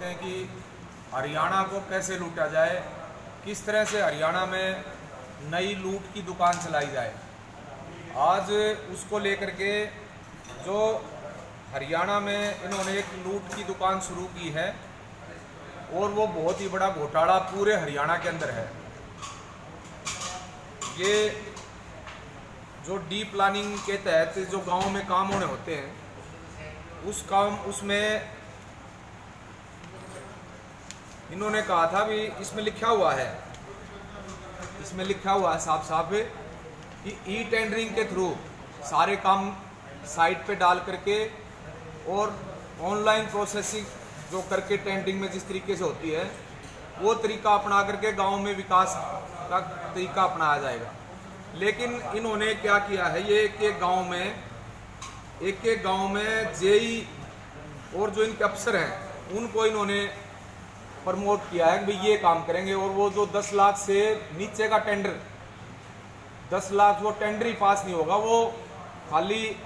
हैं कि हरियाणा को कैसे लूटा जाए, किस तरह से हरियाणा में नई लूट की दुकान चलाई जाए। आज उसको लेकर के जो हरियाणा में इन्होंने एक लूट की दुकान शुरू की है और वो बहुत ही बड़ा घोटाला पूरे हरियाणा के अंदर है। ये जो डी प्लानिंग के तहत जो गांव में काम होने होते हैं उसमें इन्होंने कहा था भी इसमें लिखा हुआ है साफ साफ कि ई टेंडरिंग के थ्रू सारे काम साइट पे डाल करके और ऑनलाइन प्रोसेसिंग जो करके टेंडरिंग में जिस तरीके से होती है वो तरीका अपना करके गांव में विकास का तरीका अपनाया जाएगा। लेकिन इन्होंने क्या किया है, ये एक एक गांव में जेई और जो इनके अफसर हैं उनको इन्होंने प्रमोट किया है कि भाई ये काम करेंगे। और वो जो 10 लाख से नीचे का टेंडर, 10 लाख वो टेंडर ही पास नहीं होगा, वो खाली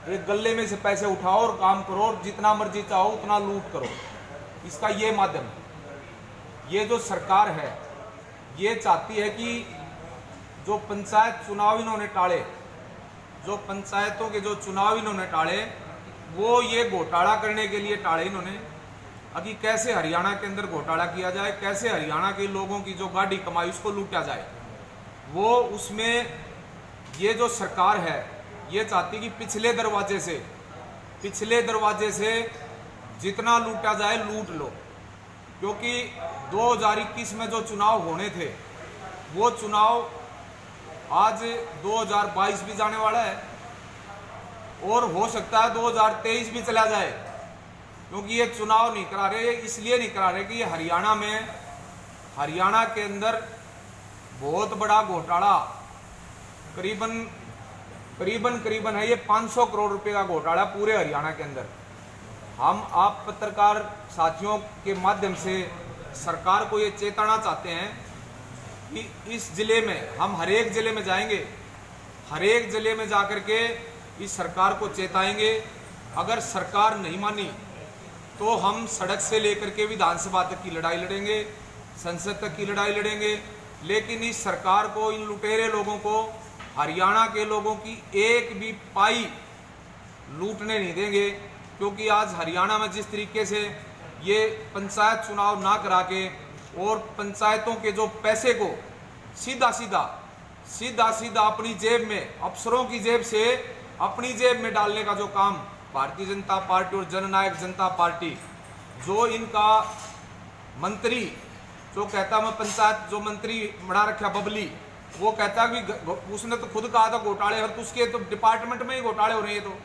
एक गले में से पैसे उठाओ और काम करो और जितना मर्जी चाहो उतना लूट करो। इसका ये माध्यम है। ये जो सरकार है ये चाहती है कि जो पंचायत चुनाव इन्होंने टाले, जो पंचायतों के जो चुनाव इन्होंने टाले वो ये घोटाला करने के लिए टाले इन्होंने। अभी कैसे हरियाणा के अंदर घोटाला किया जाए, कैसे हरियाणा के लोगों की जो गाड़ी कमाई उसको लूटा जाए, वो उसमें ये जो सरकार है ये चाहती कि पिछले दरवाजे से जितना लूटा जाए लूट लो। क्योंकि 2021 में जो चुनाव होने थे वो चुनाव आज 2022 भी जाने वाला है और हो सकता है 2023 भी चला जाए। क्योंकि ये चुनाव नहीं करा रहे, इसलिए नहीं करा रहे कि ये हरियाणा के अंदर बहुत बड़ा घोटाला करीबन है, ये 500 करोड़ रुपए का घोटाला पूरे हरियाणा के अंदर। हम आप पत्रकार साथियों के माध्यम से सरकार को ये चेताना चाहते हैं कि इस जिले में हम हर एक जिले में जाएंगे, हर एक जिले में जाकर के इस सरकार को चेताएंगे। अगर सरकार नहीं मानी तो हम सड़क से लेकर के विधानसभा तक की लड़ाई लड़ेंगे, संसद तक की लड़ाई लड़ेंगे। लेकिन इस सरकार को, इन लुटेरे लोगों को, हरियाणा के लोगों की एक भी पाई लूटने नहीं देंगे। क्योंकि आज हरियाणा में जिस तरीके से ये पंचायत चुनाव ना करा के और पंचायतों के जो पैसे को सीधा सीधा अपनी जेब में, अफसरों की जेब से अपनी जेब में डालने का जो काम भारतीय जनता पार्टी और जननायक जनता पार्टी, जो इनका मंत्री जो कहता मैं पंचायत जो मंत्री बना रखा बबली, वो कहता कि उसने तो खुद कहा था घोटाले, और उसके तो डिपार्टमेंट में ही घोटाले हो रहे हैं। तो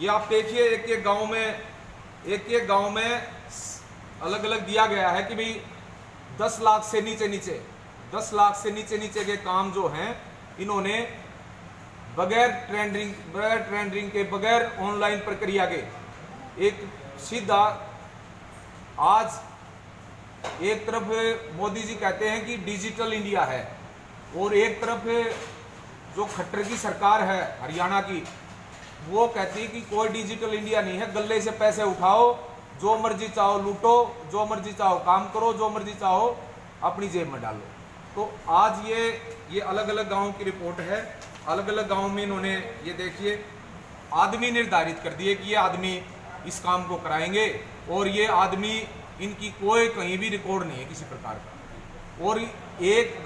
ये आप देखिए एक एक गांव में अलग अलग दिया गया है कि भाई 10 लाख से नीचे के काम जो हैं इन्होंने बगैर टेंडरिंग के, बगैर ऑनलाइन प्रक्रिया के, एक सीधा आज एक तरफ मोदी जी कहते हैं कि डिजिटल इंडिया है और एक तरफ जो खट्टर की सरकार है हरियाणा की वो कहती है कि कोई डिजिटल इंडिया नहीं है, गले से पैसे उठाओ, जो मर्जी चाहो लूटो, जो मर्जी चाहो काम करो, जो मर्जी चाहो अपनी जेब में डालो। तो आज ये अलग अलग गांवों की रिपोर्ट है। अलग अलग गांव में इन्होंने ये देखिए आदमी निर्धारित कर दिए कि ये आदमी इस काम को कराएंगे और ये आदमी, इनकी कोई कहीं भी रिकॉर्ड नहीं है किसी प्रकार का। और एक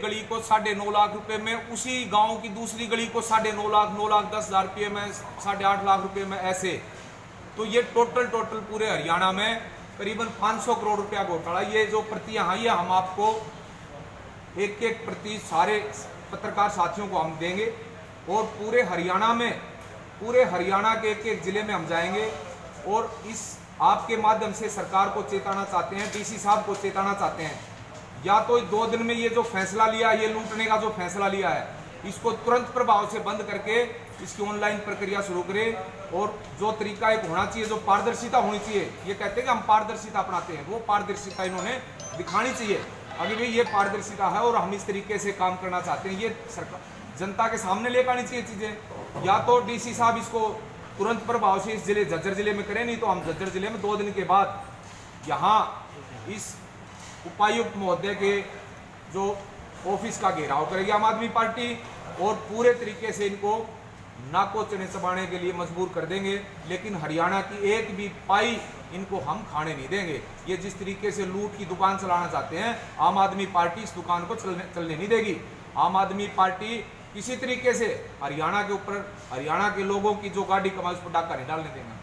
गली को 9.5 लाख रुपए में, उसी गांव की दूसरी गली को 9.5 लाख, 9,10,000 रुपये में, 8.5 लाख रुपए में, ऐसे। तो ये टोटल पूरे हरियाणा में करीबन 500 करोड़ रुपया घोटाला। ये जो प्रतियां हैं ये हम आपको एक प्रति सारे पत्रकार साथियों को हम देंगे और पूरे हरियाणा के एक जिले में हम जाएंगे और इस आपके माध्यम से सरकार को चेताना चाहते हैं, डीसी साहब को चेताना चाहते हैं, या तो 2 दिन में ये जो फैसला लिया, ये लूटने का जो फैसला लिया है, इसको तुरंत प्रभाव से बंद करके इसकी ऑनलाइन प्रक्रिया शुरू करें। और जो तरीका एक होना चाहिए, जो पारदर्शिता होनी चाहिए, ये कहते हैं कि हम पारदर्शिता अपनाते हैं, वो पारदर्शिता इन्होंने दिखानी चाहिए। अभी भी ये पारदर्शिता है और हम इस तरीके से काम करना चाहते हैं, ये सरकार जनता के सामने लेकर आनी चाहिए चीज़ें। या तो डीसी साहब इसको तुरंत प्रभाव से इस जिले झज्जर जिले में करें, नहीं तो हम झज्जर जिले में 2 दिन के बाद यहाँ इस उपायुक्त महोदय के जो ऑफिस का घेराव करेगी आम आदमी पार्टी और पूरे तरीके से इनको नाको चने चबाने के लिए मजबूर कर देंगे। लेकिन हरियाणा की एक भी पाई इनको हम खाने नहीं देंगे। ये जिस तरीके से लूट की दुकान चलाना चाहते हैं, आम आदमी पार्टी इस दुकान को चलने नहीं देगी। आम आदमी पार्टी किसी तरीके से हरियाणा के ऊपर, हरियाणा के लोगों की जो गाड़ी कमाई उस पर डाका नहीं डालने देंगे।